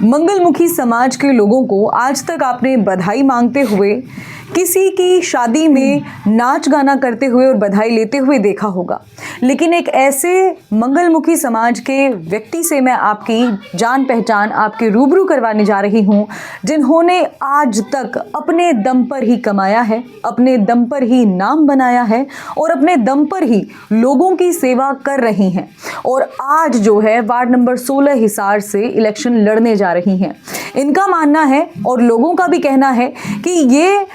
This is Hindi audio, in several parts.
मंगलमुखी समाज के लोगों को आज तक आपने बधाई मांगते हुए, किसी की शादी में नाच गाना करते हुए और बधाई लेते हुए देखा होगा, लेकिन एक ऐसे मंगलमुखी समाज के व्यक्ति से मैं आपकी जान पहचान आपके रूबरू करवाने जा रही हूँ, जिन्होंने आज तक अपने दम पर ही कमाया है, अपने दम पर ही नाम बनाया है और अपने दम पर ही लोगों की सेवा कर रही हैं और आज जो है वार्ड नंबर 16 हिसार से इलेक्शन लड़ने जा रही हैं। इनका मानना है और लोगों का भी कहना है कि ये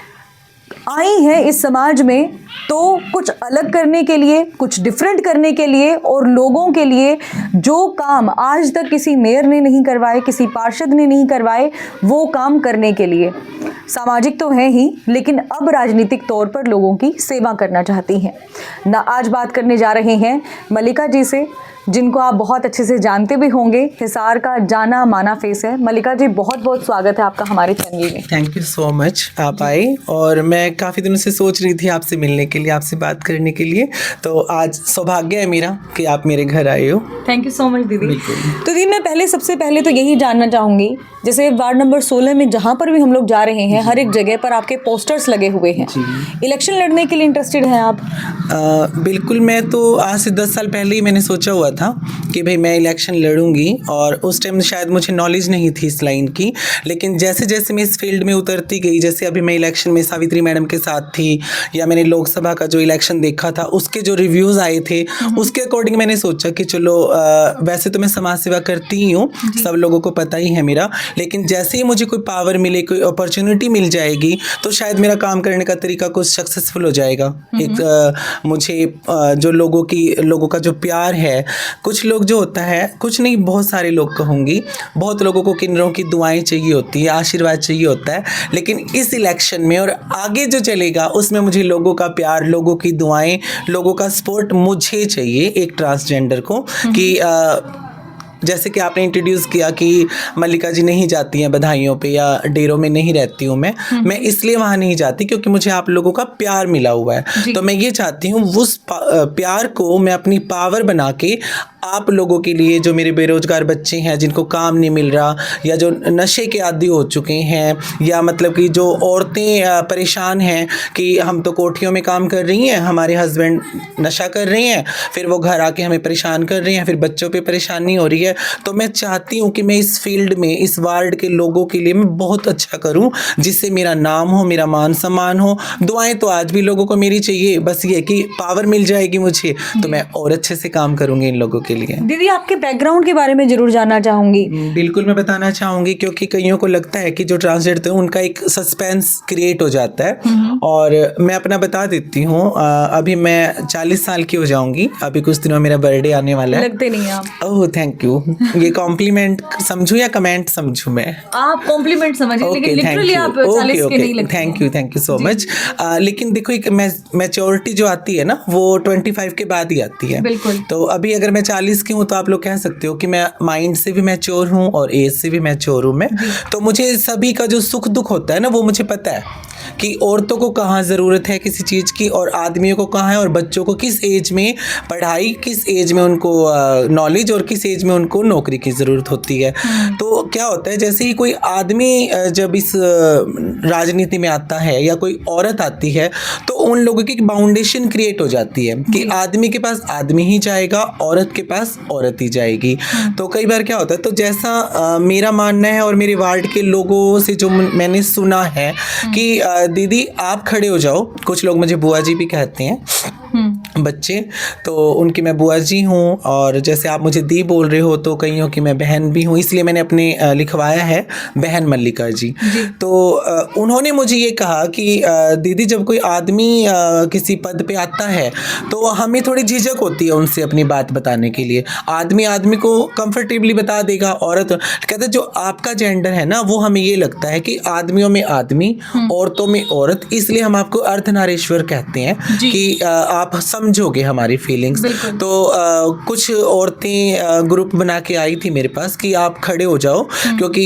आई है इस समाज में तो कुछ अलग करने के लिए, कुछ डिफरेंट करने के लिए और लोगों के लिए जो काम आज तक किसी मेयर ने नहीं करवाए, किसी पार्षद ने नहीं करवाए, वो काम करने के लिए। सामाजिक तो हैं ही, लेकिन अब राजनीतिक तौर पर लोगों की सेवा करना चाहती हैं ना। आज बात करने जा रहे हैं मल्लिका जी से, जिनको आप बहुत अच्छे से जानते भी होंगे, हिसार का जाना माना फेस है। मल्लिका जी, बहुत बहुत स्वागत है आपका हमारे चैनल में। थैंक यू सो मच, आप आए और मैं काफ़ी दिनों से सोच रही थी आपसे मिलने के लिए, आपसे बात करने के लिए, तो आज सौभाग्य है मेरा कि आप मेरे घर आए हो। थैंक यू सो मच दीदी। तो दीदी, मैं सबसे पहले तो यही जानना चाहूँगी, जैसे वार्ड नंबर 16 में जहाँ पर भी हम लोग जा रहे हैं, हर एक जगह पर आपके पोस्टर्स लगे हुए हैं। इलेक्शन लड़ने के लिए इंटरेस्टेड हैं आप? बिल्कुल, मैं तो आज से 10 साल पहले ही मैंने सोचा हुआ था कि भाई मैं इलेक्शन लड़ूंगी और उस टाइम शायद मुझे नॉलेज नहीं थी इस लाइन की, लेकिन जैसे जैसे मैं इस फील्ड में उतरती गई, जैसे अभी मैं इलेक्शन में सावित्री मैडम के साथ थी या मैंने लोकसभा का जो इलेक्शन देखा था उसके जो रिव्यूज़ आए थे उसके अकॉर्डिंग मैंने सोचा कि चलो वैसे तो मैं समाज सेवा करती ही हूँ, सब लोगों को पता ही है मेरा, लेकिन जैसे ही मुझे कोई पावर मिले, कोई अपॉर्चुनिटी मिल जाएगी तो शायद मेरा काम करने का तरीका कुछ सक्सेसफुल हो जाएगा। एक मुझे जो लोगों का जो प्यार है, कुछ लोग जो होता है, कुछ नहीं बहुत सारे लोग कहूँगी, बहुत लोगों को किन्नरों की दुआएं चाहिए होती है, आशीर्वाद चाहिए होता है, लेकिन इस इलेक्शन में और आगे जो चलेगा उसमें मुझे लोगों का प्यार, लोगों की दुआएं, लोगों का सपोर्ट मुझे चाहिए एक ट्रांसजेंडर को। कि जैसे कि आपने इंट्रोड्यूस किया कि मल्लिका जी नहीं जाती हैं बधाइयों पे या डेरों में नहीं रहती हूँ मैं इसलिए वहाँ नहीं जाती क्योंकि मुझे आप लोगों का प्यार मिला हुआ है। तो मैं ये चाहती हूँ उस प्यार को मैं अपनी पावर बना के आप लोगों के लिए, जो मेरे बेरोजगार बच्चे हैं जिनको काम नहीं मिल रहा या जो नशे के आदी हो चुके हैं या मतलब कि जो औरतें परेशान हैं कि हम तो कोठियों में काम कर रही हैं, हमारे हस्बैंड नशा कर रहे हैं, फिर वो घर आके हमें परेशान कर रहे हैं, फिर बच्चों पे परेशानी हो रही है। तो मैं चाहती हूँ कि मैं इस फील्ड में, इस वार्ड के लोगों के लिए मैं बहुत अच्छा करूँ, जिससे मेरा नाम हो, मेरा मान सम्मान हो। दुआएं तो आज भी लोगों को मेरी चाहिए, बस ये कि पावर मिल जाएगी मुझे तो मैं और अच्छे से काम करूँगी इन लोगों के लिए। दीदी, आपके बैकग्राउंड के बारे में जरूर जानना चाहूंगी। बिल्कुल, मैं बताना चाहूँगी क्योंकि कईयों को लगता है कि जो ट्रांसजेंडर है उनका एक सस्पेंस क्रिएट हो जाता है और मैं अपना बता देती हूँ। अभी मैं 40 साल की हो जाऊंगी, अभी कुछ दिनों मेरा बर्थडे आने वाला है। लगते नहीं आप। Oh thank you. ये कॉम्प्लीमेंट समझू या कमेंट समझू? मैं आप कॉम्प्लीमेंट समझिए, लेकिन लिटरली आप 40 के नहीं लगते। Thank you so much. लेकिन देखो, एक मैच्योरिटी जो आती है ना वो 25 के बाद ही आती है। बिल्कुल। तो अभी अगर मैं 40 की हूँ तो आप लोग कह सकते हो कि मैं माइंड से भी मैच्योर हूँ और एज से भी मैच्योर हूँ मैं। तो मुझे सभी का जो सुख दुख होता है ना वो मुझे पता है कि औरतों को कहाँ ज़रूरत है किसी चीज़ की और आदमियों को कहाँ है, और बच्चों को किस एज में पढ़ाई, किस एज में उनको नॉलेज और किस एज में उनको नौकरी की ज़रूरत होती है। तो क्या होता है, जैसे ही कोई आदमी जब इस राजनीति में आता है या कोई औरत आती है तो उन लोगों की बाउंडेशन क्रिएट हो जाती है कि आदमी के पास आदमी ही जाएगा, औरत के पास औरत ही जाएगी। तो कई बार क्या होता है, तो जैसा मेरा मानना है और मेरे वार्ड के लोगों से जो मैंने सुना है कि दीदी आप खड़े हो जाओ, कुछ लोग मुझे बुआ जी भी कहते हैं बच्चे, तो उनकी मैं बुआ जी हूँ, और जैसे आप मुझे दी बोल रहे हो तो कईयों की मैं बहन भी हूँ, इसलिए मैंने अपने लिखवाया है बहन मल्लिका जी। तो उन्होंने मुझे ये कहा कि दीदी जब कोई आदमी किसी पद पे आता है तो हमें थोड़ी झिझक होती है उनसे अपनी बात बताने के लिए। आदमी को कंफर्टेबली बता देगा, औरत कहते जो आपका जेंडर है ना वो हमें ये लगता है कि आदमियों में आदमी, औरतों में औरत, इसलिए हम आपको अर्धनारीश्वर कहते हैं कि आप समझोगे हमारी फीलिंग्स। तो कुछ औरतें ग्रुप बना के आई थी मेरे पास कि आप खड़े हो जाओ, क्योंकि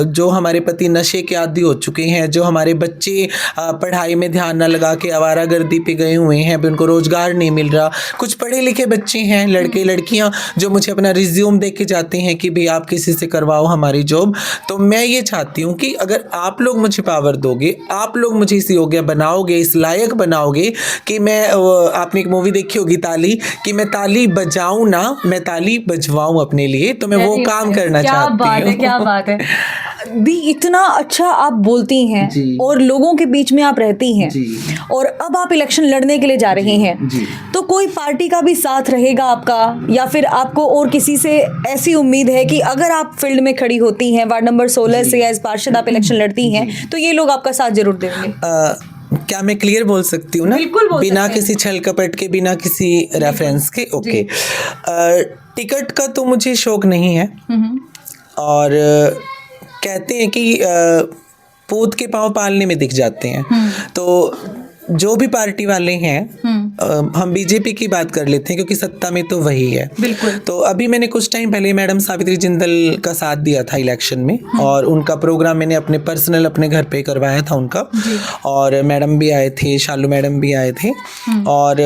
जो हमारे पति नशे के आदी हो चुके हैं, जो हमारे बच्चे पढ़ाई में ध्यान न लगा के आवारागर्दी पे गए हुए हैं, अभी उनको रोजगार नहीं मिल रहा, कुछ पढ़े लिखे बच्चे हैं, लड़के लड़कियां जो मुझे अपना रिज्यूम दे के जाते हैं कि भाई आप किसी से करवाओ हमारी जॉब। तो मैं ये चाहती हूँ कि अगर आप लोग मुझे पावर दोगे, आप लोग मुझे इस योग्य बनाओगे, इस लायक बनाओगे कि मैं आपने एक मूवी देखी होगी ताली, कि मैं ताली बजाऊं ना, मैं ताली बजवाऊं अपने लिए, तो मैं वो काम करना चाहती हूँ। क्या बात है दी, इतना अच्छा आप बोलती हैं जी। और लोगों के बीच में आप रहती हैं जी। और अब आप इलेक्शन लड़ने के लिए जा रही हैं। जी। तो कोई पार्टी का भी साथ रहेगा आपका, या फिर आपको और किसी से ऐसी उम्मीद है कि अगर आप फील्ड में खड़ी होती हैं वार्ड नंबर 16 से या एज पार्षद आप इलेक्शन लड़ती हैं तो ये लोग आपका साथ जरूर देंगे? क्या मैं क्लियर बोल सकती हूँ ना? बिल्कुल बोल बिना सकते हैं। किसी छल कपट के, बिना किसी रेफरेंस के। ओके। टिकट का तो मुझे शौक नहीं है, और कहते हैं कि पूत के पाँव पालने में दिख जाते हैं। तो जो भी पार्टी वाले हैं, हम बीजेपी की बात कर लेते हैं क्योंकि सत्ता में तो वही है। बिल्कुल। तो अभी मैंने कुछ टाइम पहले मैडम सावित्री जिंदल का साथ दिया था इलेक्शन में, और उनका प्रोग्राम मैंने अपने पर्सनल अपने घर पे करवाया था उनका, और मैडम भी आए थे, शालू मैडम भी आए थे। और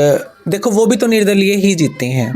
देखो वो भी तो निर्दलीय ही जीते हैं।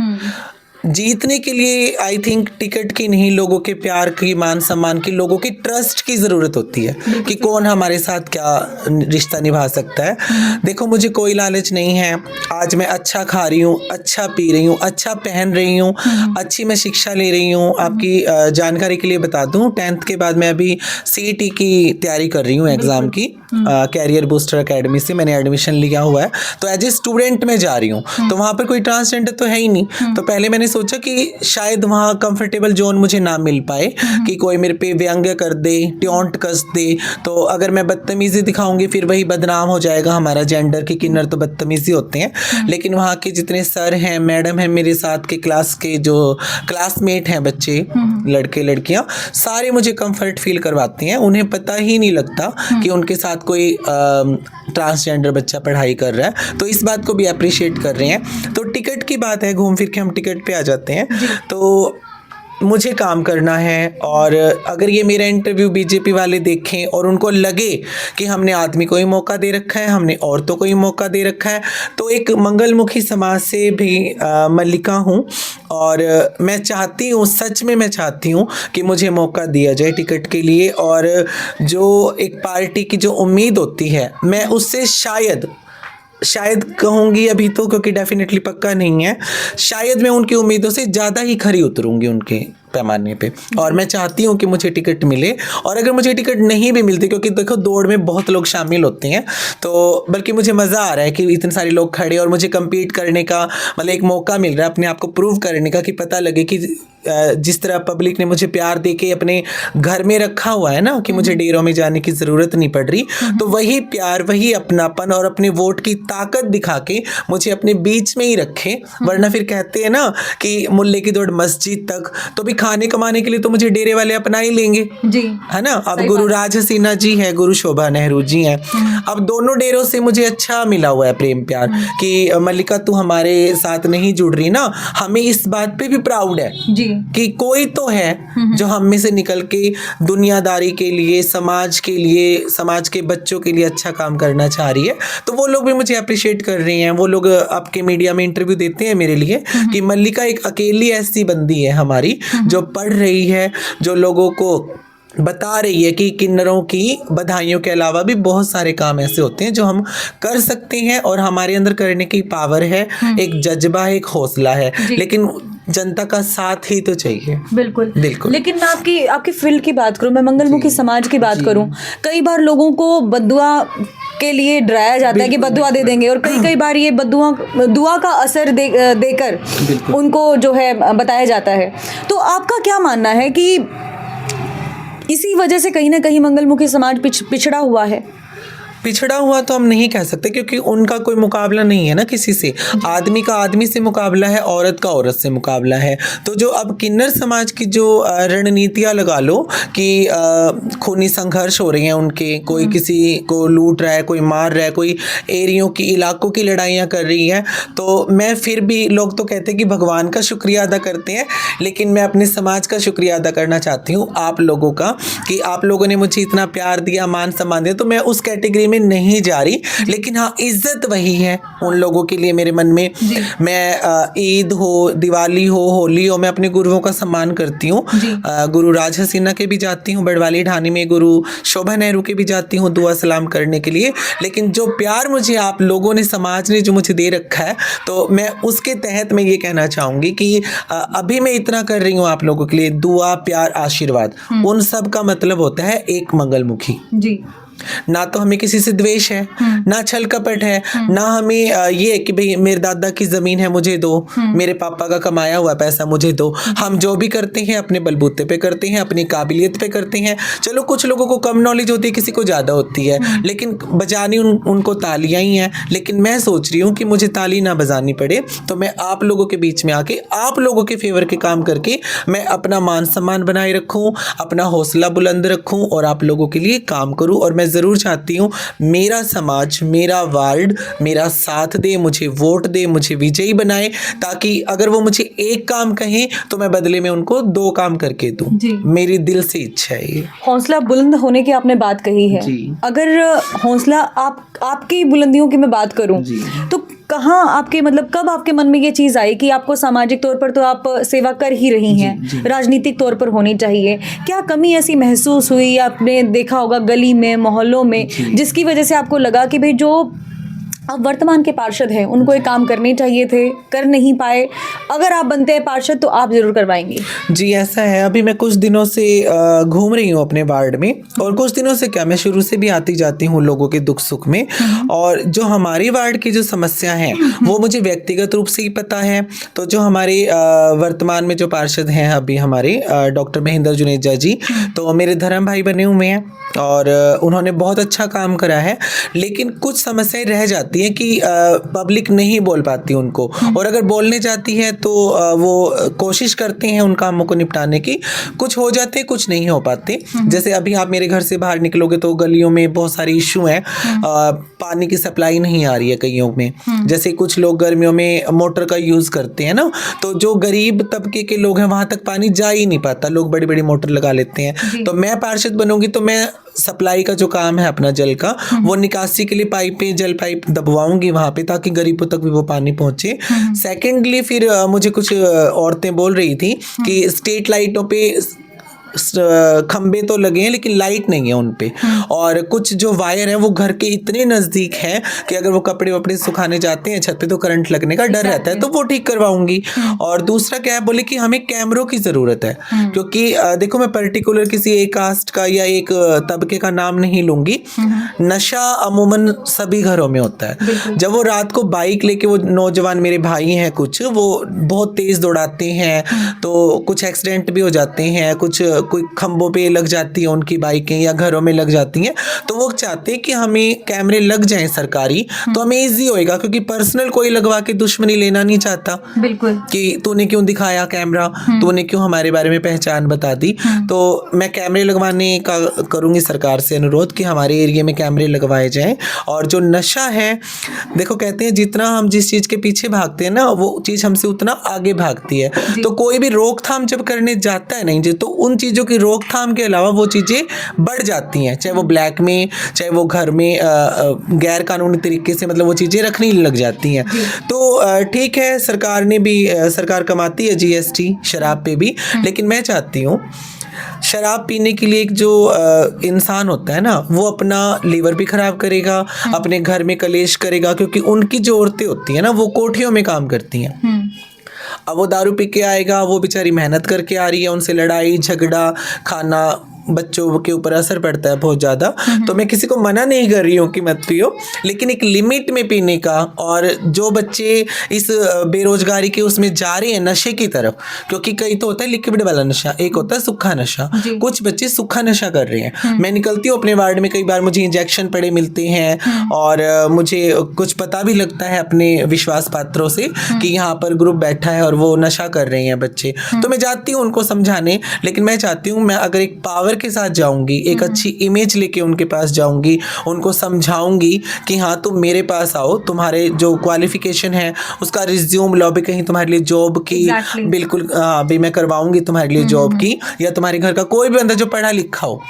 जीतने के लिए आई थिंक टिकट की नहीं, लोगों के प्यार की, मान सम्मान की, लोगों की ट्रस्ट की ज़रूरत होती है कि कौन हमारे साथ क्या रिश्ता निभा सकता है। देखो मुझे कोई लालच नहीं है, आज मैं अच्छा खा रही हूँ, अच्छा पी रही हूँ, अच्छा पहन रही हूँ, अच्छी मैं शिक्षा ले रही हूँ। आपकी जानकारी के लिए बता दूँ, 10th के बाद मैं अभी CET की तैयारी कर रही हूँ एग्ज़ाम की, कैरियर बूस्टर अकेडमी से मैंने एडमिशन लिया हुआ है। तो एज ए स्टूडेंट मैं जा रही हूँ, तो वहाँ पर कोई ट्रांसजेंडर तो है ही नहीं। तो पहले मैंने सोचा कि शायद वहाँ कंफर्टेबल जोन मुझे ना मिल पाए, कि कोई मेरे पे व्यंग्य कर दे, ट्योंट कस दे, तो अगर मैं बदतमीजी दिखाऊंगी फिर वही बदनाम हो जाएगा हमारा जेंडर, की किन्नर तो बदतमीजी होते हैं। लेकिन वहाँ के जितने सर हैं, मैडम हैं, मेरे साथ के क्लास के जो क्लासमेट हैं बच्चे, लड़के लड़कियाँ, सारे मुझे कंफर्ट फील करवाते हैं। उन्हें पता ही नहीं लगता कि उनके साथ कोई ट्रांसजेंडर बच्चा पढ़ाई कर रहा है, तो इस बात को भी अप्रिशिएट कर रहे हैं। तो टिकट की बात है, घूम फिर के हम टिकट पे आ जाते हैं। तो मुझे काम करना है, और अगर ये मेरा इंटरव्यू बीजेपी वाले देखें और उनको लगे कि हमने आदमी को ही मौका दे रखा है, हमने औरतों को ही मौका दे रखा है, तो एक मंगलमुखी समाज से भी मल्लिका हूँ, और मैं चाहती हूँ, सच में मैं चाहती हूँ कि मुझे मौका दिया जाए टिकट के लिए। और जो एक पार्टी की जो उम्मीद होती है, मैं उससे शायद कहूँगी अभी तो, क्योंकि डेफिनेटली पक्का नहीं है, शायद मैं उनकी उम्मीदों से ज़्यादा ही खरी उतरूँगी उनके पैमाने पे। और मैं चाहती हूँ कि मुझे टिकट मिले, और अगर मुझे टिकट नहीं भी मिलती, क्योंकि देखो दौड़ में बहुत लोग शामिल होते हैं, तो बल्कि मुझे मज़ा आ रहा है कि इतने सारे लोग खड़े और मुझे कम्पीट करने का मतलब एक मौका मिल रहा है, अपने आप को प्रूव करने का, कि पता लगे कि जिस तरह पब्लिक ने मुझे प्यार दे के अपने घर में रखा हुआ है ना, कि मुझे डेरों में जाने की ज़रूरत नहीं पड़ रही, तो वही प्यार, वही अपनापन और अपने वोट की ताकत दिखा के मुझे अपने बीच में ही रखें। वरना फिर कहते हैं ना कि मुल्ले की दौड़ मस्जिद तक, तो भी खाने कमाने के लिए तो मुझे डेरे वाले अपना ही लेंगे जी, है ना। अब गुरु राज हसीना जी है, गुरु शोभा नेहरू जी हैं, अब दोनों डेरों से मुझे अच्छा मिला हुआ है प्रेम प्यार, कि मल्लिका तू हमारे साथ नहीं जुड़ रही ना, हमें इस बात पे भी प्राउड है जी कि कोई तो है जो हम में से निकल के दुनियादारी के लिए, समाज के लिए, समाज के बच्चों के लिए अच्छा काम करना चाह रही है। तो वो लोग भी मुझे अप्रिशिएट कर रहे हैं। वो लोग आपके मीडिया में इंटरव्यू देते हैं मेरे लिए कि मल्लिका एक अकेली ऐसी बंदी है हमारी, जो पढ़ रही है, जो लोगों को बता रही है कि किन्नरों की बधाइयों के अलावा भी बहुत सारे काम ऐसे होते हैं जो हम कर सकते हैं, और हमारे अंदर करने की पावर है, एक जज्बा है, एक हौसला है, लेकिन जनता का साथ ही तो चाहिए। बिल्कुल बिल्कुल। लेकिन मैं आपकी फील्ड की बात करूं, मैं मंगलमुखी समाज की बात करूं, कई बार लोगों को बद्दुआ के लिए डराया जाता है कि बद्दुआ दे देंगे, और कई बार ये दुआ का असर देकर उनको जो है बताया जाता है। तो आपका क्या मानना है कि इसी वजह से कहीं ना कहीं मंगलमुखी समाज पिछड़ा हुआ है? पिछड़ा हुआ तो हम नहीं कह सकते, क्योंकि उनका कोई मुकाबला नहीं है ना किसी से। आदमी का आदमी से मुकाबला है, औरत का औरत से मुकाबला है। तो जो अब किन्नर समाज की जो रणनीतियाँ लगा लो कि खूनी संघर्ष हो रहे हैं उनके, कोई किसी को लूट रहा है, कोई मार रहा है, कोई एरियो की इलाकों की लड़ाइयाँ कर रही है, तो मैं फिर भी, लोग तो कहते हैं कि भगवान का शुक्रिया अदा करते हैं, लेकिन मैं अपने समाज का शुक्रिया अदा करना चाहती हूँ, आप लोगों का, कि आप लोगों ने मुझे इतना प्यार दिया, मान सम्मान दिया। तो मैं उस कैटेगरी में नहीं जा रही, लेकिन हाँ, इज्जत वही है उन लोगों के लिए मेरे मन में। मैं ईद हो, दिवाली हो, होली हो, मैं अपने गुरुओं का सम्मान करती हूँ। गुरु राज हसीना के भी जाती हूँ, बड़वाली ढाणी में गुरु शोभा नेहरू के भी जाती हूँ दुआ सलाम करने के लिए। लेकिन जो प्यार मुझे आप लोगों ने, समाज ने जो मुझे दे रखा है, तो मैं उसके तहत मैं ये कहना चाहूँगी कि अभी मैं इतना कर रही हूँ आप लोगों के लिए, दुआ, प्यार, आशीर्वाद, उन सब का मतलब होता है एक मंगलमुखी जी। ना तो हमें किसी से द्वेष है, ना छल कपट है, ना हमें ये कि भाई मेरे दादा की जमीन है मुझे दो, मेरे पापा का कमाया हुआ पैसा मुझे दो। हम जो भी करते हैं अपने बलबूते पे करते हैं, अपनी काबिलियत पे करते हैं। चलो कुछ लोगों को कम नॉलेज होती है, किसी को ज़्यादा होती है, लेकिन बजानी उनको तालियां ही हैं। लेकिन मैं सोच रही हूँ कि मुझे ताली ना बजानी पड़े, तो मैं आप लोगों के बीच में आके आप लोगों के फेवर के काम करके मैं अपना मान सम्मान बनाए रखूँ, अपना हौसला बुलंद रखूँ और आप लोगों के लिए काम करूँ। और मैं ज़रूर चाहती हूँ मेरा समाज, मेरा वार्ड मेरा साथ दे, मुझे वोट दे, मुझे विजयी बनाए, ताकि अगर वो मुझे एक काम कहें तो मैं बदले में उनको 2 काम करके दूँ। मेरी दिल से इच्छा है ये। हौसला बुलंद होने की आपने बात कही है, अगर हौसला आपकी बुलंदियों की मैं बात करूं तो कहाँ आपके, मतलब कब आपके मन में ये चीज़ आई कि आपको सामाजिक तौर पर तो आप सेवा कर ही रही हैं, राजनीतिक तौर पर होनी चाहिए, क्या कमी ऐसी महसूस हुई, आपने देखा होगा गली में, मोहल्लों में, जिसकी वजह से आपको लगा कि भाई जो अब वर्तमान के पार्षद हैं उनको ये काम करने चाहिए थे, कर नहीं पाए, अगर आप बनते हैं पार्षद तो आप ज़रूर करवाएंगे? जी ऐसा है, अभी मैं कुछ दिनों से घूम रही हूँ अपने वार्ड में, और कुछ दिनों से क्या, मैं शुरू से भी आती जाती हूँ लोगों के दुख सुख में, और जो हमारे वार्ड की जो समस्या है वो मुझे व्यक्तिगत रूप से ही पता है। तो जो हमारे वर्तमान में जो पार्षद हैं अभी हमारे डॉक्टर महेंद्र जुनेजा जी, तो मेरे धर्म भाई बने हुए हैं और उन्होंने बहुत अच्छा काम करा है, लेकिन कुछ समस्याएं रह जाती हैं कि पब्लिक नहीं बोल पाती उनको, और अगर बोलने जाती है तो वो कोशिश करते हैं उन कामों को निपटाने की, कुछ हो जाते हैं, कुछ नहीं हो पाते। जैसे अभी आप मेरे घर से बाहर निकलोगे तो गलियों में बहुत सारे इशू हैं, पानी की सप्लाई नहीं आ रही है कईयों में, जैसे कुछ लोग गर्मियों में मोटर का यूज़ करते हैं ना, तो जो गरीब तबके के लोग हैं वहाँ तक पानी जा ही नहीं पाता, लोग बड़ी बड़ी मोटर लगा लेते हैं। तो मैं पार्षद बनूंगी तो मैं सप्लाई का जो काम है अपना जल का, वो निकासी के लिए पाइपें, जल पाइप दबवाऊंगी वहाँ पे, ताकि गरीबों तक भी वो पानी पहुँचे। सेकेंडली फिर मुझे कुछ औरतें बोल रही थी कि स्ट्रीट लाइटों पे खंबे तो लगे हैं लेकिन लाइट नहीं है उन पे, और कुछ जो वायर है वो घर के इतने नज़दीक हैं कि अगर वो कपड़े वपड़े सुखाने जाते हैं छत पे तो करंट लगने का डर रहता है, तो वो ठीक करवाऊंगी। और दूसरा क्या है, बोले कि हमें कैमरों की ज़रूरत है, क्योंकि देखो मैं पर्टिकुलर किसी एक कास्ट का या एक तबके का नाम नहीं लूँगी, नशा अमूमन सभी घरों में होता है। जब वो रात को बाइक लेके, वो नौजवान मेरे भाई हैं कुछ, वो बहुत तेज़ दौड़ाते हैं तो कुछ एक्सीडेंट भी हो जाते हैं, कुछ कोई खंभों पे लग जाती है उनकी बाइकें या घरों में लग जाती हैं, तो वो चाहते हैं कि हमें कैमरे लग जाएं सरकारी, तो हमें इजी होएगा, क्योंकि पर्सनल कोई लगवा के दुश्मनी लेना नहीं चाहता। बिल्कुल, कि तूने क्यों दिखाया कैमरा, तूने क्यों हमारे बारे में पहचान बता दी। तो मैं कैमरे लगवाने का करूंगी सरकार से अनुरोध कि हमारे एरिया में कैमरे लगवाए जाएं। और जो नशा है, देखो कहते हैं जितना हम जिस चीज़ के पीछे भागते हैं ना, वो चीज़ हमसे उतना आगे भागती है। तो कोई भी रोकथाम जब करने जाता है नहीं, तो उन चीज़ों की रोकथाम के अलावा वो चीज़ें बढ़ जाती हैं, चाहे वो ब्लैक में, चाहे वो घर में गैर कानूनी तरीके से, मतलब वो चीज़ें रखनी लग जाती हैं। तो ठीक है, सरकार ने भी, सरकार कमाती है GST शराब पे भी, लेकिन मैं चाहती हूँ शराब पीने के लिए एक जो इंसान होता है ना, वो अपना लीवर भी खराब करेगा, अपने घर में कलेश करेगा, क्योंकि उनकी जो औरतें होती हैं ना, वो कोठियों में काम करती हैं। अब वो दारू पी के आएगा, वो बेचारी मेहनत करके आ रही है, उनसे लड़ाई झगड़ा, खाना बच्चों के ऊपर असर पड़ता है बहुत ज़्यादा। तो मैं किसी को मना नहीं कर रही हूँ कि मत पियो, लेकिन एक लिमिट में पीने का। और जो बच्चे इस बेरोजगारी के उसमें जा रहे हैं नशे की तरफ, क्योंकि कई तो होता है लिक्विड वाला नशा, एक होता है सूखा नशा, कुछ बच्चे सूखा नशा कर रहे हैं। मैं निकलती हूँ अपने वार्ड में, कई बार मुझे इंजेक्शन पड़े मिलते हैं और मुझे कुछ पता भी लगता है अपने विश्वास पात्रों से कि यहाँ पर ग्रुप बैठा है और वो नशा कर रहे हैं बच्चे। तो मैं जाती हूँ उनको समझाने, लेकिन मैं चाहती हूँ मैं अगर एक पावर के साथ जाऊंगी, एक अच्छी इमेज लेके उनके पास जाऊंगी, उनको समझाऊंगी कि हाँ तुम मेरे पास आओ, तुम्हारे जो क्वालिफिकेशन है उसका रिज्यूम लाओ, भी कहीं तुम्हारे लिए जॉब की बिल्कुल भी मैं करवाऊंगी तुम्हारे लिए जॉब की, या तुम्हारे घर का कोई भी बंदा जो पढ़ा लिखा हो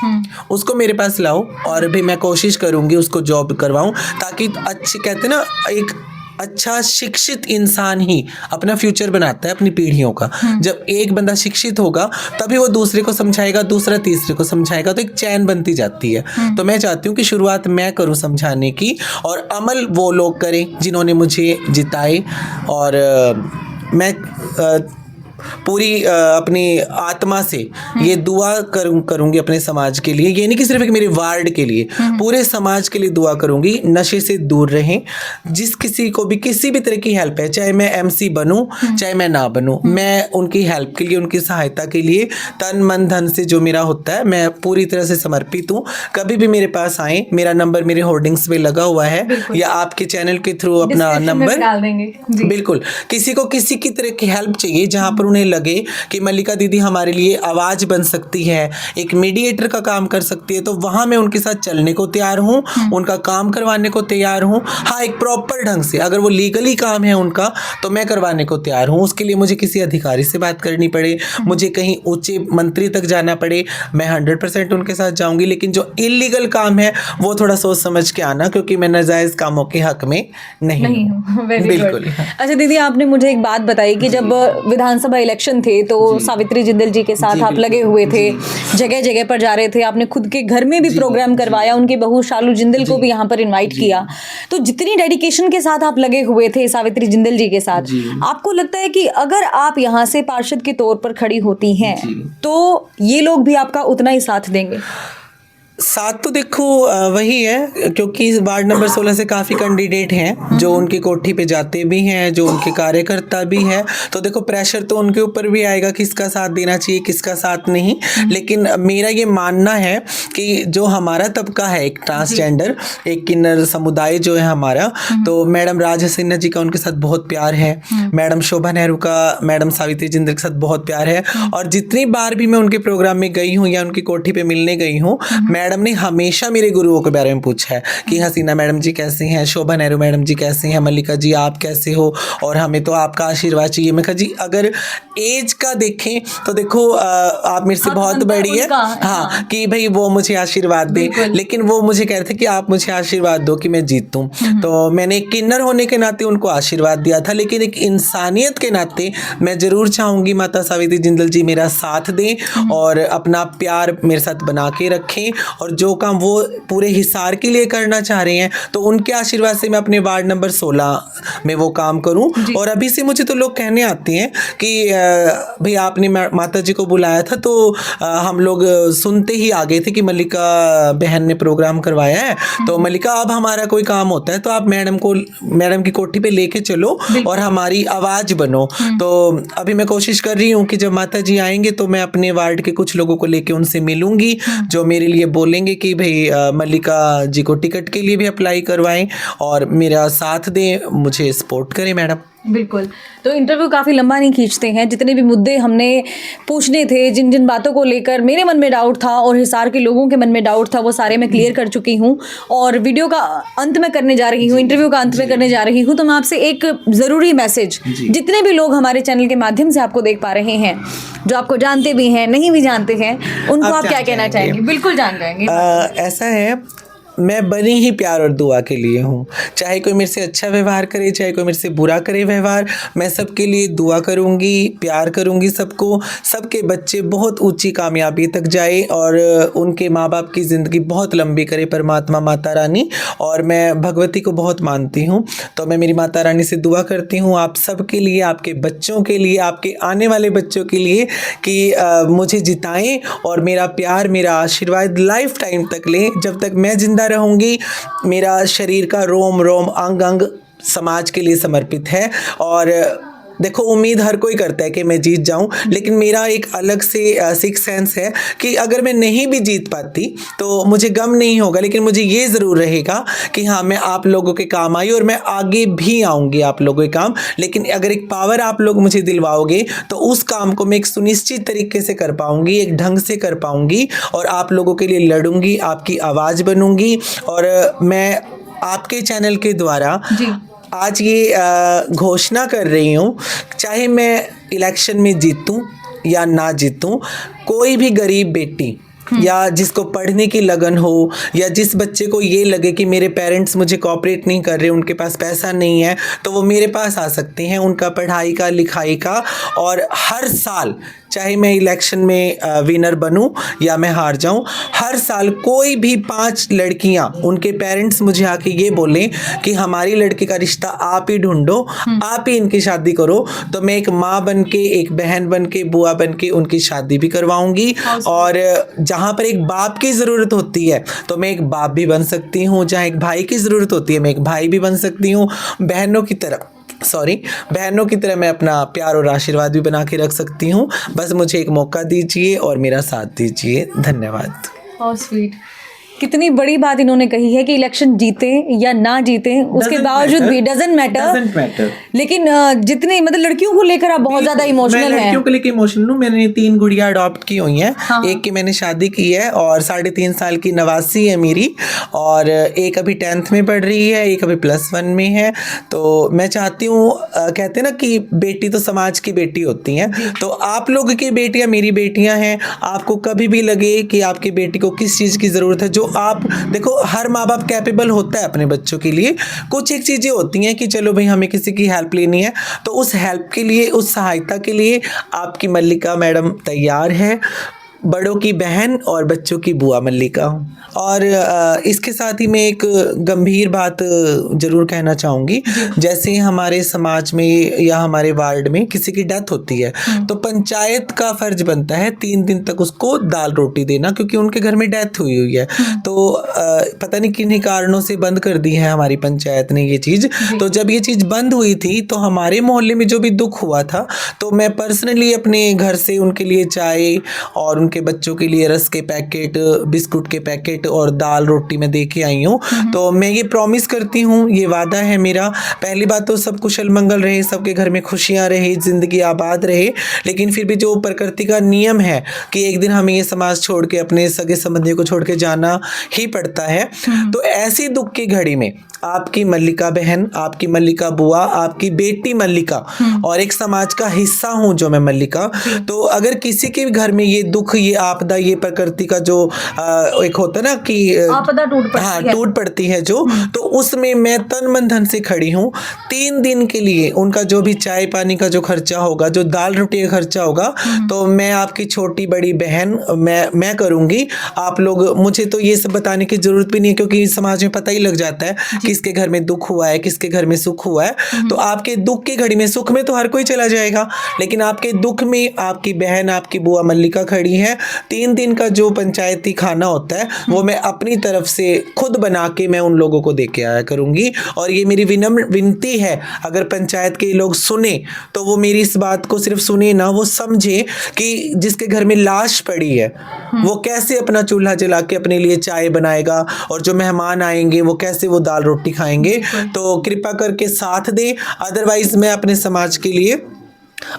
उसको मेरे पास लाओ और भी मैं कोशिश करूंगी उसको जॉब करवाऊं, ताकि अच्छी कहते ना एक अच्छा शिक्षित इंसान ही अपना फ्यूचर बनाता है अपनी पीढ़ियों का। जब एक बंदा शिक्षित होगा तभी वो दूसरे को समझाएगा, दूसरा तीसरे को समझाएगा, तो एक चैन बनती जाती है। तो मैं चाहती हूँ कि शुरुआत मैं करूँ समझाने की, और अमल वो लोग करें जिन्होंने मुझे जिताए। और मैं पूरी अपनी आत्मा से ये दुआ करूंगी अपने समाज के लिए। ये नहीं कि सिर्फ एक मेरे वार्ड के लिए, पूरे समाज के लिए दुआ करूंगी, नशे से दूर रहें। जिस किसी को भी किसी भी तरह की हेल्प है, चाहे मैं एमसी बनूं चाहे मैं ना बनूं, मैं उनकी हेल्प के लिए, उनकी सहायता के लिए तन मन धन से जो मेरा होता है मैं पूरी तरह से समर्पित हूँ। कभी भी मेरे पास आए, मेरा नंबर मेरे होर्डिंग्स पे लगा हुआ है, या आपके चैनल के थ्रू अपना नंबर डाल देंगे। बिल्कुल। किसी को किसी की तरह की हेल्प चाहिए जहाँ पर उन्हें लगे कि मल्लिका दीदी हमारे लिए आवाज बन सकती है, एक मीडिएटर का काम कर सकती है, तो वहां मैं उनके साथ चलने को तैयार हूँ, उनका काम करवाने को तैयार हूँ। हाँ, एक प्रॉपर ढंग से, अगर वो लीगली काम है उनका तो मैं करवाने को तैयार हूँ। उसके लिए मुझे किसी अधिकारी से बात करनी पड़े, मुझे कहीं ऊंचे मंत्री तक जाना पड़े, मैं 100% उनके साथ जाऊंगी। लेकिन जो इलीगल काम है वो थोड़ा सोच समझ के आना, क्योंकि मैं नाजायज कामों के हक में नहीं हूँ। बिल्कुल। अच्छा दीदी, आपने मुझे एक बात बताई कि जब विधानसभा इलेक्शन थे तो सावित्री जिंदल जी के साथ आप लगे हुए थे, जगह जगह पर जा रहे थे, आपने खुद के घर में भी प्रोग्राम करवाया, उनकी बहू शालू जिंदल को भी यहाँ पर इनवाइट किया। तो जितनी डेडिकेशन के साथ आप लगे हुए थे सावित्री जिंदल जी के साथ, आपको लगता है कि अगर आप यहाँ से पार्षद के तौर पर खड़ी होती हैं तो ये लोग भी आपका उतना ही साथ देंगे? साथ तो देखो वही है, क्योंकि वार्ड नंबर 16 से काफ़ी कैंडिडेट हैं जो उनकी कोठी पे जाते भी हैं, जो उनके कार्यकर्ता भी हैं। तो देखो प्रेशर तो उनके ऊपर भी आएगा, किसका साथ देना चाहिए किसका साथ नहीं। लेकिन मेरा ये मानना है कि जो हमारा तबका है, एक ट्रांसजेंडर, एक किन्नर समुदाय जो है हमारा, तो मैडम राज सिन्हा जी का उनके साथ बहुत प्यार है, मैडम शोभा नेहरू का मैडम सावित्री जिंदल के साथ बहुत प्यार है। और जितनी बार भी मैं उनके प्रोग्राम में गई हूँ या उनकी कोठी पे मिलने गई हूँ, मैडम ने हमेशा मेरे गुरुओं के बारे में पूछा है कि हसीना मैडम जी कैसी हैं, शोभा नेहरू मैडम जी कैसी हैं, मल्लिका जी आप कैसे हो, और हमें तो आपका आशीर्वाद चाहिए। मैं कहा जी अगर एज का देखें तो देखो आप मेरे से बहुत बड़ी है, हाँ, कि भाई वो मुझे आशीर्वाद दे, लेकिन वो मुझे कह रहे थे कि आप मुझे आशीर्वाद दो कि मैं जीतूं। तो मैंने एक किन्नर होने के नाते उनको आशीर्वाद दिया था, लेकिन एक इंसानियत के नाते मैं जरूर चाहूंगी माता सावित्री जिंदल जी मेरा साथ दें और अपना प्यार मेरे साथ बना के रखें, और जो काम वो पूरे हिसार के लिए करना चाह रहे हैं तो उनके आशीर्वाद से मैं अपने वार्ड नंबर 16 में वो काम करूं। और अभी से मुझे तो लोग कहने आते हैं कि भाई आपने माता जी को बुलाया था तो हम लोग सुनते ही आ गए थे कि मल्लिका बहन ने प्रोग्राम करवाया है, तो मल्लिका अब हमारा कोई काम होता है तो आप मैडम की कोठी पे लेके चलो और हमारी आवाज बनो। तो अभी मैं कोशिश कर रही हूँ कि जब माता जी आएंगे तो मैं अपने वार्ड के कुछ लोगों को लेके उनसे मिलूंगी, जो मेरे लिए बोलेंगे कि भाई मल्लिका जी को टिकट के लिए भी अप्लाई करवाएं और मेरा साथ दें, मुझे सपोर्ट करें मैडम। बिल्कुल। तो इंटरव्यू काफ़ी लंबा नहीं खींचते हैं, जितने भी मुद्दे हमने पूछने थे, जिन जिन बातों को लेकर मेरे मन में डाउट था और हिसार के लोगों के मन में डाउट था, वो सारे मैं क्लियर कर चुकी हूँ। और वीडियो का अंत में करने जा रही हूँ, इंटरव्यू का अंत में करने जा रही हूँ, तो मैं आपसे एक ज़रूरी मैसेज, जितने भी लोग हमारे चैनल के माध्यम से आपको देख पा रहे हैं, जो आपको जानते भी हैं नहीं भी जानते हैं, उनको आप क्या कहना चाहेंगे? बिल्कुल जान जाएंगे। ऐसा है मैं बनी ही प्यार और दुआ के लिए हूँ। चाहे कोई मेरे से अच्छा व्यवहार करे, चाहे कोई मेरे से बुरा करे व्यवहार, मैं सबके लिए दुआ करूँगी, प्यार करूँगी सबको। सबके बच्चे बहुत ऊंची कामयाबी तक जाए और उनके माँ बाप की ज़िंदगी बहुत लंबी करे परमात्मा माता रानी। और मैं भगवती को बहुत मानती हूँ, तो मैं मेरी माता रानी से दुआ करती हूँ आप सबके लिए, आपके बच्चों के लिए, आपके आने वाले बच्चों के लिए कि मुझे जिताएं और मेरा प्यार, मेरा आशीर्वाद लाइफ टाइम तक लें। जब तक मैं जिंदा रहूँगी, मेरा शरीर का रोम रोम, अंग अंग समाज के लिए समर्पित है। और देखो, उम्मीद हर कोई करता है कि मैं जीत जाऊं, लेकिन मेरा एक अलग से सिक्स सेंस है कि अगर मैं नहीं भी जीत पाती तो मुझे गम नहीं होगा, लेकिन मुझे ये ज़रूर रहेगा कि हाँ, मैं आप लोगों के काम आई और मैं आगे भी आऊँगी आप लोगों के काम। लेकिन अगर एक पावर आप लोग मुझे दिलवाओगे तो उस काम को मैं एक सुनिश्चित तरीके से कर पाऊँगी, एक ढंग से कर पाऊँगी और आप लोगों के लिए लड़ूंगी, आपकी आवाज़ बनूंगी। और मैं आपके चैनल के द्वारा आज ये घोषणा कर रही हूँ, चाहे मैं इलेक्शन में जीतूं या ना जीतूं, कोई भी गरीब बेटी या जिसको पढ़ने की लगन हो, या जिस बच्चे को ये लगे कि मेरे पेरेंट्स मुझे कोऑपरेट नहीं कर रहे, उनके पास पैसा नहीं है, तो वो मेरे पास आ सकते हैं, उनका पढ़ाई का, लिखाई का। और हर साल, चाहे मैं इलेक्शन में विनर बनूं या मैं हार जाऊं, हर साल कोई भी 5 लड़कियां, उनके पेरेंट्स मुझे आके ये बोलें कि हमारी लड़की का रिश्ता आप ही ढूंढो, आप ही इनकी शादी करो, तो मैं एक माँ बन के, एक बहन बन के, बुआ बन के उनकी शादी भी करवाऊंगी। और जहाँ पर एक बाप की ज़रूरत होती है तो मैं एक बाप भी बन सकती हूँ, जहाँ एक भाई की ज़रूरत होती है मैं एक भाई भी बन सकती हूँ। बहनों की तरह मैं अपना प्यार और आशीर्वाद भी बना के रख सकती हूँ। बस मुझे एक मौका दीजिए और मेरा साथ दीजिए। धन्यवाद। How sweet. कितनी बड़ी बात इन्होंने कही है कि इलेक्शन जीते या ना जीते, उसके बावजूद भी डजंट मैटर। लेकिन जितने मतलब लड़कियों को लेकर आप बहुत ज्यादा इमोशनल हैं। लड़कियों को लेकर इमोशनल हूँ। मैंने 3 गुड़िया अडॉप्ट की हुई हैं। हाँ। एक की मैंने शादी की है और 3.5 साल की नवासी है मेरी, और एक अभी 10th में पढ़ रही है, एक अभी +1 में है। तो मैं चाहती हूँ, कहते हैं ना कि बेटी तो समाज की बेटी होती हैं, तो आप लोग की बेटियाँ मेरी बेटियाँ हैं। आपको कभी भी लगे कि आपकी बेटी को किस चीज़ की ज़रूरत है, जो आप देखो, हर माँ बाप कैपेबल होता है अपने बच्चों के लिए। कुछ एक चीज़ें होती हैं कि चलो भाई हमें किसी की हेल्प लेनी है, तो उस हेल्प के लिए, उस सहायता के लिए आपकी मल्लिका मैडम तैयार है। बड़ों की बहन और बच्चों की बुआ मल्लिका। और इसके साथ ही मैं एक गंभीर बात ज़रूर कहना चाहूँगी। जैसे हमारे समाज में या हमारे वार्ड में किसी की डेथ होती है तो पंचायत का फ़र्ज बनता है 3 दिन तक उसको दाल रोटी देना, क्योंकि उनके घर में डेथ हुई है। तो पता नहीं किन्हीं कारणों से बंद कर दी है हमारी पंचायत ने ये चीज़। तो जब ये चीज़ बंद हुई थी तो हमारे मोहल्ले में जो भी दुख हुआ था, तो मैं पर्सनली अपने घर से उनके लिए चाय और उनके बच्चों के लिए रस के पैकेट, बिस्कुट के पैकेट और दाल रोटी में दे के आई हूँ। तो मैं ये प्रॉमिस करती हूँ, ये वादा है मेरा, पहली बात तो सब कुशल मंगल रहे, सबके घर में खुशियाँ रहे, ज़िंदगी आबाद रहे। लेकिन फिर भी जो प्रकृति का नियम है कि एक दिन हमें ये समाज छोड़ के, अपने सगे संबंधियों को छोड़ के जाना ही पड़ता है। तो ऐसी दुख की घड़ी में आपकी मल्लिका बहन, आपकी मल्लिका बुआ, आपकी बेटी मल्लिका और एक समाज का हिस्सा हूँ जो मैं मल्लिका। तो अगर किसी के घर में ये दुख, ये आपदा, ये प्रकृति का जो एक होता है ना कि आपदा टूट पड़ती है जो, तो उसमें मैं तन मन धन से खड़ी हूँ। 3 दिन के लिए उनका जो भी चाय पानी का जो खर्चा होगा, जो दाल रोटी का खर्चा होगा, तो मैं आपकी छोटी बड़ी बहन मैं करूँगी। आप लोग, मुझे तो ये सब बताने की जरूरत भी नहीं है, क्योंकि समाज में पता ही लग जाता है किसके घर में दुख हुआ है, किसके घर में सुख हुआ है। तो आपके दुख की घड़ी में, सुख में तो हर कोई चला जाएगा, लेकिन आपके दुख में आपकी बहन, आपकी बुआ मल्लिका खड़ी है। 3 दिन का जो पंचायती खाना होता है वो मैं अपनी तरफ से खुद बना के मैं उन लोगों को दे के आया करूंगी। और ये मेरी विनम्र विनती है, अगर पंचायत के लोग सुने तो वो मेरी इस बात को सिर्फ सुने ना, वो समझे कि जिसके घर में लाश पड़ी है वो कैसे अपना चूल्हा जला के अपने लिए चाय बनाएगा, और जो मेहमान आएंगे वो कैसे वो दाल रोटी खाएंगे। तो कृपा करके साथ दें, अदरवाइज मैं अपने समाज के लिए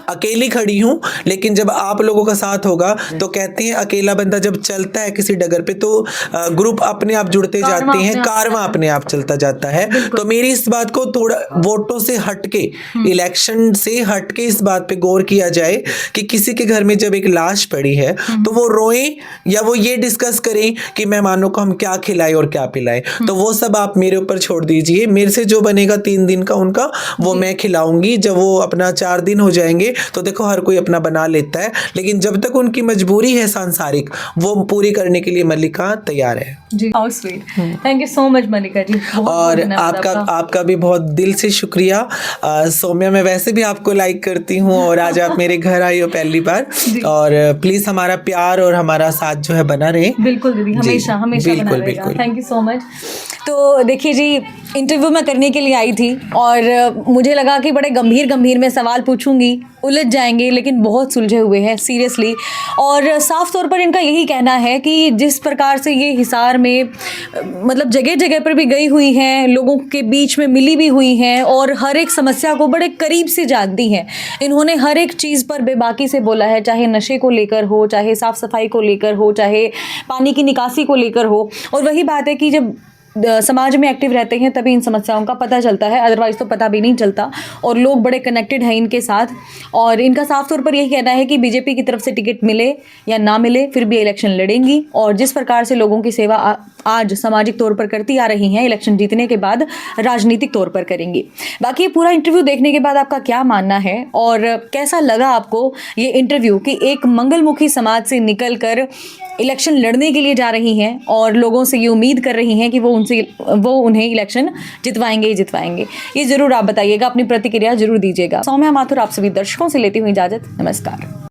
अकेली खड़ी हूँ, लेकिन जब आप लोगों का साथ होगा तो कहते हैं अकेला बंदा जब चलता है किसी डगर पे तो ग्रुप अपने आप जुड़ते जाते हैं, कारवां अपने आप चलता जाता है। तो मेरी इस बात को थोड़ा वोटों से हटके, इलेक्शन से हटके इस बात पे गौर किया जाए कि किसी के घर में जब एक लाश पड़ी है तो वो रोए या वो ये डिस्कस करें कि मेहमानों को हम क्या खिलाएं और क्या पिलाएं। तो वो सब आप मेरे ऊपर छोड़ दीजिए, मेरे से जो बनेगा 3 दिन का उनका वो मैं खिलाऊंगी। जब वो अपना 4 दिन हो जाएंगे तो देखो हर कोई अपना बना लेता है, लेकिन जब तक उनकी मजबूरी है सांसारिक वो पूरी करने के लिए मल्लिका तैयार है ji. How sweet, thank you so much Mallika ji. और आपका भी बहुत दिल से शुक्रिया। सौम्या, मैं वैसे भी आपको लाइक करती हूँ और आज आप मेरे घर आई हो पहली बार, और प्लीज हमारा प्यार और हमारा साथ जो है बना रहे। बिल्कुल दीदी, हमेशा हमेशा बना बिल्कुल रहेगा। बिल्कुल। Thank you so much. तो देखिए जी, इंटरव्यू मैं करने के लिए आई थी और मुझे लगा कि बड़े गंभीर मैं सवाल पूछूंगी, उलझ जाएंगे, लेकिन बहुत सुलझे हुए हैं सीरियसली। और साफ तौर पर इनका यही कहना है कि जिस प्रकार से ये हिसार में मतलब जगह जगह पर भी गई हुई हैं, लोगों के बीच में मिली भी हुई हैं और हर एक समस्या को बड़े करीब से जानती हैं। इन्होंने हर एक चीज़ पर बेबाकी से बोला है, चाहे नशे को लेकर हो, चाहे साफ सफाई को लेकर हो, चाहे पानी की निकासी को लेकर हो। और वही बात है कि जब समाज में एक्टिव रहते हैं तभी इन समस्याओं का पता चलता है, अदरवाइज तो पता भी नहीं चलता। और लोग बड़े कनेक्टेड हैं इनके साथ, और इनका साफ तौर पर यही कहना है कि बीजेपी की तरफ से टिकट मिले या ना मिले फिर भी इलेक्शन लड़ेंगी। और जिस प्रकार से लोगों की सेवा आज सामाजिक तौर पर करती आ रही हैं, इलेक्शन जीतने के बाद राजनीतिक तौर पर करेंगी। बाकी पूरा इंटरव्यू देखने के बाद आपका क्या मानना है और कैसा लगा आपको ये इंटरव्यू कि एक मंगलमुखी समाज से निकल कर इलेक्शन लड़ने के लिए जा रही हैं और लोगों से ये उम्मीद कर रही हैं कि वो उन्हें इलेक्शन जितवाएंगे ही जितवाएंगे। ये जरूर आप बताइएगा, अपनी प्रतिक्रिया जरूर दीजिएगा। सौम्या माथुर आप सभी दर्शकों से लेती हुई इजाजत, नमस्कार।